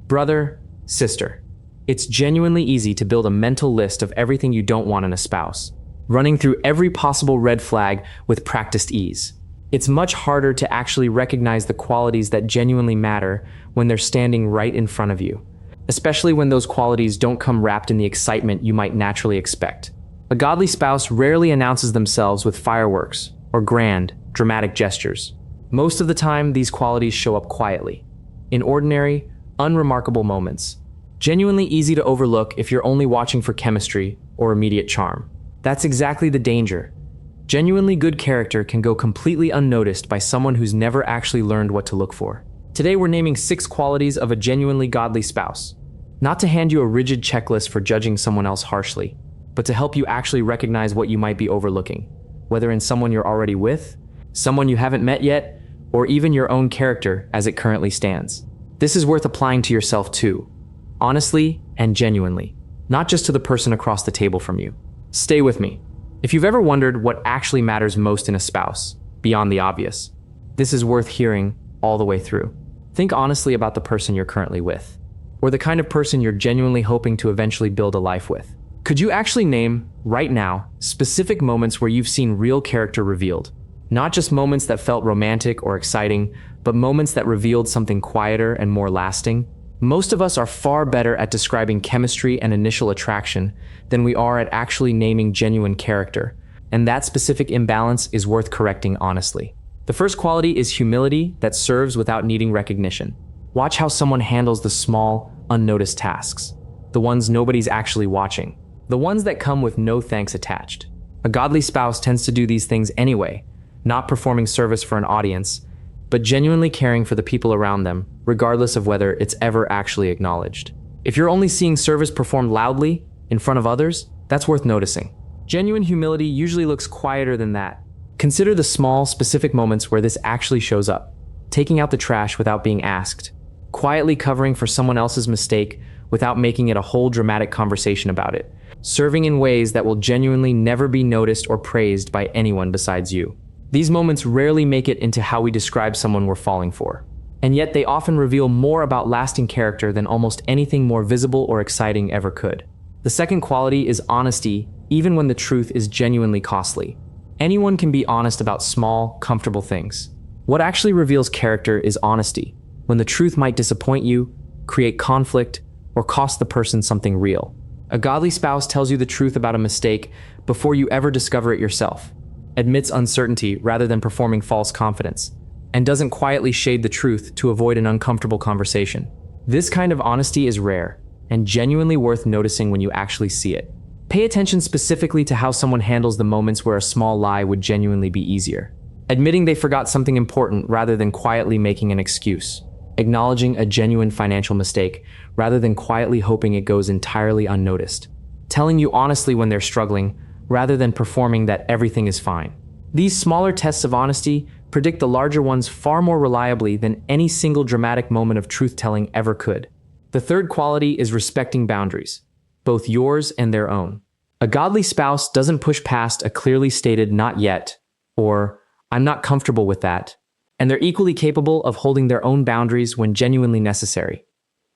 Brother, sister, it's genuinely easy to build a mental list of everything you don't want in a spouse, running through every possible red flag with practiced ease. It's much harder to actually recognize the qualities that genuinely matter when they're standing right in front of you, especially when those qualities don't come wrapped in the excitement you might naturally expect. A godly spouse rarely announces themselves with fireworks or grand, dramatic gestures. Most of the time, these qualities show up quietly, in ordinary, unremarkable moments, genuinely easy to overlook if you're only watching for chemistry or immediate charm. That's exactly the danger. Genuinely good character can go completely unnoticed by someone who's never actually learned what to look for. Today we're naming 6 qualities of a genuinely godly spouse. Not to hand you a rigid checklist for judging someone else harshly, but to help you actually recognize what you might be overlooking, whether in someone you're already with, someone you haven't met yet, or even your own character as it currently stands. This is worth applying to yourself too, honestly and genuinely, not just to the person across the table from you. Stay with me. If you've ever wondered what actually matters most in a spouse, beyond the obvious, this is worth hearing all the way through. Think honestly about the person you're currently with, or the kind of person you're genuinely hoping to eventually build a life with. Could you actually name, right now, specific moments where you've seen real character revealed? Not just moments that felt romantic or exciting, but moments that revealed something quieter and more lasting? Most of us are far better at describing chemistry and initial attraction than we are at actually naming genuine character, and that specific imbalance is worth correcting honestly. The first quality is humility that serves without needing recognition. Watch how someone handles the small, unnoticed tasks, the ones nobody's actually watching, the ones that come with no thanks attached. A godly spouse tends to do these things anyway, not performing service for an audience, but genuinely caring for the people around them, regardless of whether it's ever actually acknowledged. If you're only seeing service performed loudly, in front of others, that's worth noticing. Genuine humility usually looks quieter than that. Consider the small, specific moments where this actually shows up. Taking out the trash without being asked, quietly covering for someone else's mistake without making it a whole dramatic conversation about it, serving in ways that will genuinely never be noticed or praised by anyone besides you. These moments rarely make it into how we describe someone we're falling for, and yet they often reveal more about lasting character than almost anything more visible or exciting ever could. The second quality is honesty, even when the truth is genuinely costly. Anyone can be honest about small, comfortable things. What actually reveals character is honesty, when the truth might disappoint you, create conflict, or cost the person something real. A godly spouse tells you the truth about a mistake before you ever discover it yourself, admits uncertainty rather than performing false confidence, and doesn't quietly shade the truth to avoid an uncomfortable conversation. This kind of honesty is rare and genuinely worth noticing when you actually see it. Pay attention specifically to how someone handles the moments where a small lie would genuinely be easier. Admitting they forgot something important rather than quietly making an excuse. Acknowledging a genuine financial mistake rather than quietly hoping it goes entirely unnoticed. Telling you honestly when they're struggling rather than performing that everything is fine. These smaller tests of honesty predict the larger ones far more reliably than any single dramatic moment of truth-telling ever could. The third quality is respecting boundaries, both yours and their own. A godly spouse doesn't push past a clearly stated "not yet" or "I'm not comfortable with that," and they're equally capable of holding their own boundaries when genuinely necessary,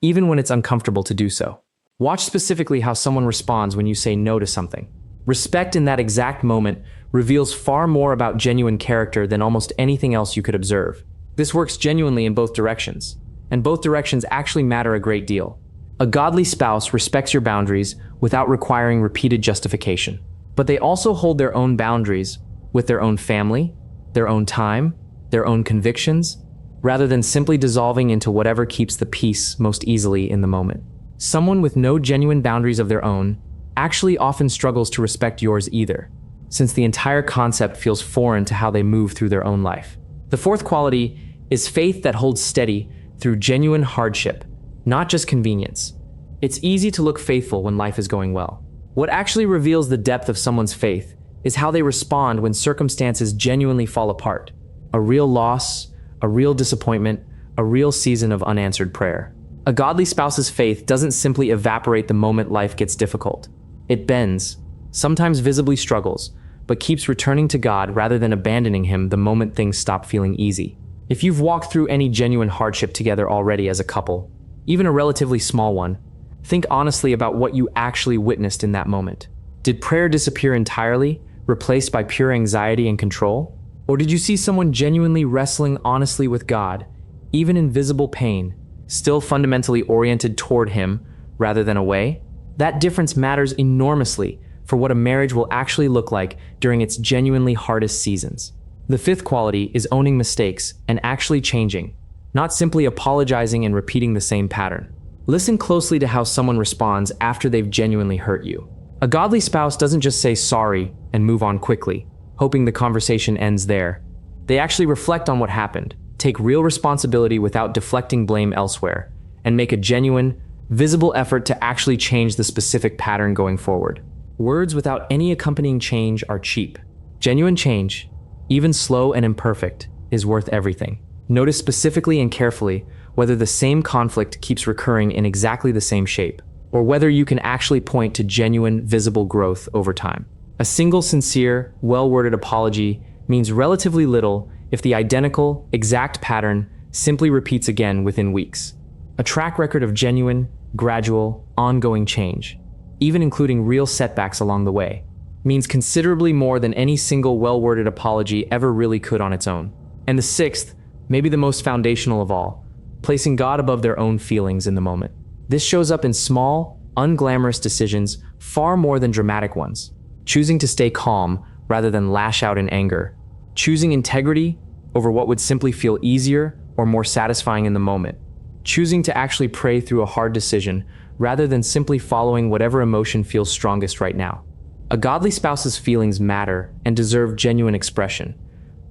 even when it's uncomfortable to do so. Watch specifically how someone responds when you say no to something. Respect in that exact moment reveals far more about genuine character than almost anything else you could observe. This works genuinely in both directions, and both directions actually matter a great deal. A godly spouse respects your boundaries without requiring repeated justification, but they also hold their own boundaries with their own family, their own time, their own convictions, rather than simply dissolving into whatever keeps the peace most easily in the moment. Someone with no genuine boundaries of their own actually often struggles to respect yours either, since the entire concept feels foreign to how they move through their own life. The fourth quality is faith that holds steady through genuine hardship, not just convenience. It's easy to look faithful when life is going well. What actually reveals the depth of someone's faith is how they respond when circumstances genuinely fall apart. A real loss, a real disappointment, a real season of unanswered prayer. A godly spouse's faith doesn't simply evaporate the moment life gets difficult. It bends, sometimes visibly struggles, but keeps returning to God rather than abandoning Him the moment things stop feeling easy. If you've walked through any genuine hardship together already as a couple, even a relatively small one, think honestly about what you actually witnessed in that moment. Did prayer disappear entirely, replaced by pure anxiety and control? Or did you see someone genuinely wrestling honestly with God, even in visible pain, still fundamentally oriented toward Him rather than away? That difference matters enormously for what a marriage will actually look like during its genuinely hardest seasons. The fifth quality is owning mistakes and actually changing, not simply apologizing and repeating the same pattern. Listen closely to how someone responds after they've genuinely hurt you. A godly spouse doesn't just say sorry and move on quickly, hoping the conversation ends there. They actually reflect on what happened, take real responsibility without deflecting blame elsewhere, and make a genuine, visible effort to actually change the specific pattern going forward. Words without any accompanying change are cheap. Genuine change, even slow and imperfect, is worth everything. Notice specifically and carefully whether the same conflict keeps recurring in exactly the same shape, or whether you can actually point to genuine, visible growth over time. A single sincere, well-worded apology means relatively little if the identical, exact pattern simply repeats again within weeks. A track record of genuine, gradual, ongoing change, even including real setbacks along the way, means considerably more than any single well-worded apology ever really could on its own. And the sixth, maybe the most foundational of all, placing God above their own feelings in the moment. This shows up in small, unglamorous decisions far more than dramatic ones. Choosing to stay calm rather than lash out in anger. Choosing integrity over what would simply feel easier or more satisfying in the moment. Choosing to actually pray through a hard decision rather than simply following whatever emotion feels strongest right now. A godly spouse's feelings matter and deserve genuine expression,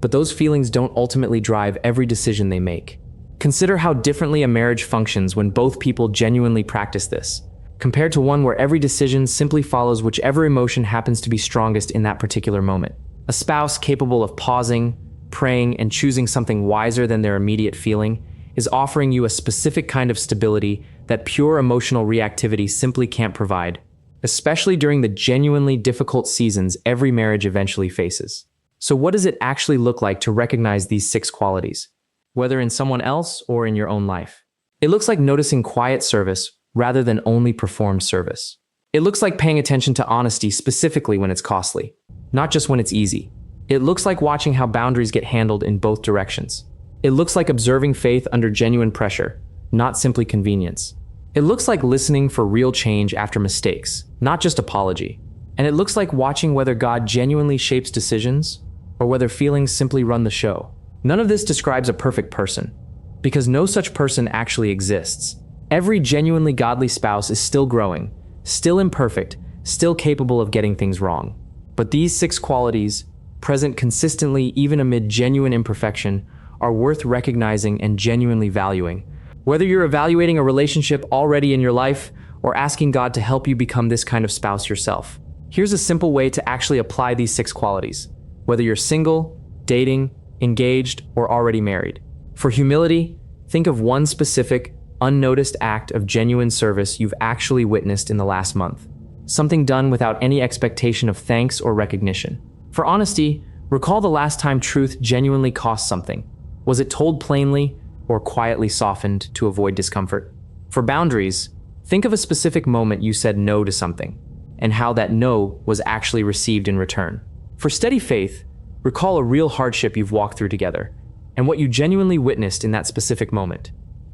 but those feelings don't ultimately drive every decision they make. Consider how differently a marriage functions when both people genuinely practice this, compared to one where every decision simply follows whichever emotion happens to be strongest in that particular moment. A spouse capable of pausing, praying, and choosing something wiser than their immediate feeling is offering you a specific kind of stability that pure emotional reactivity simply can't provide, especially during the genuinely difficult seasons every marriage eventually faces. So what does it actually look like to recognize these 6 qualities, whether in someone else or in your own life? It looks like noticing quiet service rather than only performed service. It looks like paying attention to honesty specifically when it's costly, not just when it's easy. It looks like watching how boundaries get handled in both directions. It looks like observing faith under genuine pressure, not simply convenience. It looks like listening for real change after mistakes, not just apology. And it looks like watching whether God genuinely shapes decisions or whether feelings simply run the show. None of this describes a perfect person, because no such person actually exists. Every genuinely godly spouse is still growing, still imperfect, still capable of getting things wrong. But these 6 qualities, present consistently even amid genuine imperfection, are worth recognizing and genuinely valuing. Whether you're evaluating a relationship already in your life or asking God to help you become this kind of spouse yourself, here's a simple way to actually apply these 6 qualities, whether you're single, dating, engaged, or already married. For humility, think of one specific, unnoticed act of genuine service you've actually witnessed in the last month, something done without any expectation of thanks or recognition. For honesty, recall the last time truth genuinely cost something. Was it told plainly or quietly softened to avoid discomfort? For boundaries, think of a specific moment you said no to something, and how that no was actually received in return. For steady faith, recall a real hardship you've walked through together, and what you genuinely witnessed in that specific moment.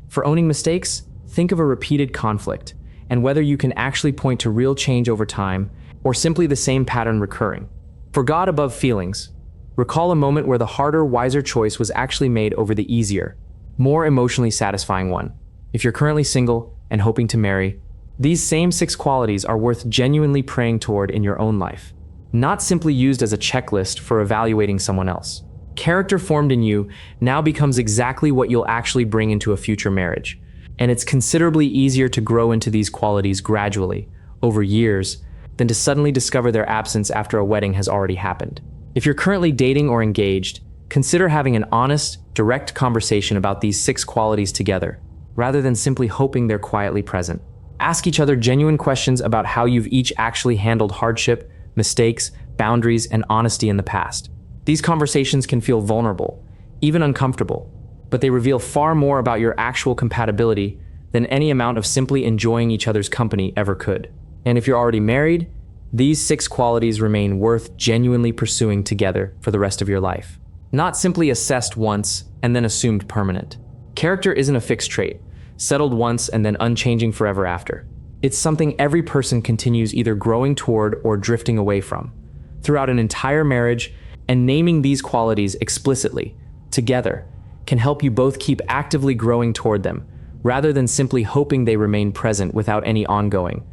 For owning mistakes, think of a repeated conflict, and whether you can actually point to real change over time, or simply the same pattern recurring. For God above feelings, recall a moment where the harder, wiser choice was actually made over the easier, more emotionally satisfying one. If you're currently single and hoping to marry, these same 6 qualities are worth genuinely praying toward in your own life, not simply used as a checklist for evaluating someone else. Character formed in you now becomes exactly what you'll actually bring into a future marriage, and it's considerably easier to grow into these qualities gradually, over years, than to suddenly discover their absence after a wedding has already happened. If you're currently dating or engaged, consider having an honest, direct conversation about these 6 qualities together, rather than simply hoping they're quietly present. Ask each other genuine questions about how you've each actually handled hardship, mistakes, boundaries, and honesty in the past. These conversations can feel vulnerable, even uncomfortable, but they reveal far more about your actual compatibility than any amount of simply enjoying each other's company ever could. And if you're already married, these 6 qualities remain worth genuinely pursuing together for the rest of your life. Not simply assessed once and then assumed permanent. Character isn't a fixed trait, settled once and then unchanging forever after. It's something every person continues either growing toward or drifting away from throughout an entire marriage, and naming these qualities explicitly, together, can help you both keep actively growing toward them, rather than simply hoping they remain present without any ongoing,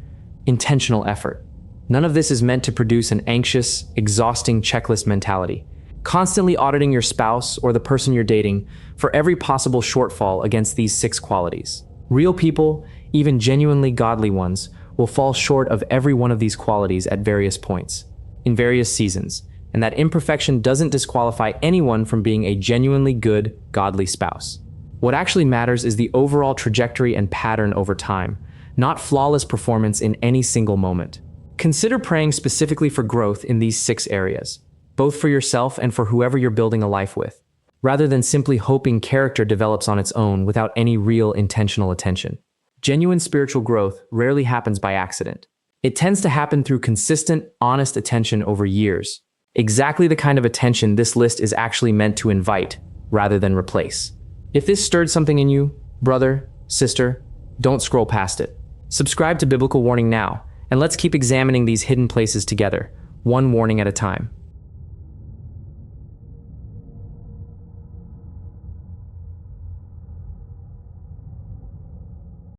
intentional effort. None of this is meant to produce an anxious, exhausting checklist mentality, constantly auditing your spouse or the person you're dating for every possible shortfall against these 6 qualities. Real people, even genuinely godly ones, will fall short of every one of these qualities at various points, in various seasons, and that imperfection doesn't disqualify anyone from being a genuinely good, godly spouse. What actually matters is the overall trajectory and pattern over time, not flawless performance in any single moment. Consider praying specifically for growth in these 6 areas, both for yourself and for whoever you're building a life with, rather than simply hoping character develops on its own without any real intentional attention. Genuine spiritual growth rarely happens by accident. It tends to happen through consistent, honest attention over years. Exactly the kind of attention this list is actually meant to invite, rather than replace. If this stirred something in you, brother, sister, don't scroll past it. Subscribe to Biblical Warning now, and let's keep examining these hidden places together, one warning at a time.